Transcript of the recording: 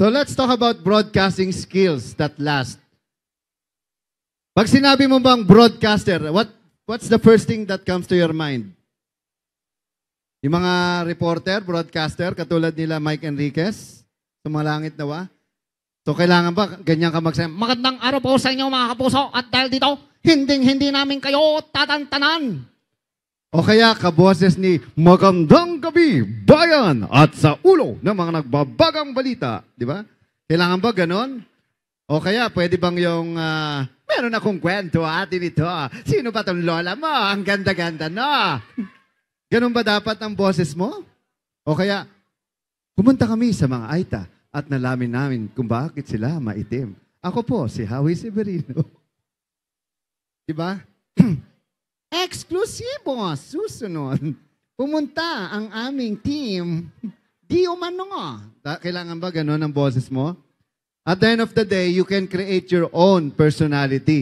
So let's talk about broadcasting skills that last. Pag sinabi mo bang broadcaster, what's the first thing that comes to your mind? Yung mga reporter, broadcaster, katulad nila Mike Enriquez, sumalangit na ba? So kailangan ba ganyan ka magsabi? Magandang araw po sa inyo mga kapuso at dahil dito, hindi namin kayo tatantanan. O kaya kaboses ni Magandang Gabi, Bayan at sa ulo ng mga nagbabagang balita. Di ba? Kailangan ba ganon? O kaya pwede bang yung, meron akong kwento atin ito. Sino ba tong lola mo? Ang ganda-ganda na. Ganon ba dapat ang boses mo? O kaya, pumunta kami sa mga Aita at nalamin namin kung bakit sila maitim. Ako po, si Howie Severino. Diba? Eksklusibo, susunod. Pumunta ang aming team. Di umano nga. Kailangan ba ganun ang boses mo? At the end of the day, you can create your own personality.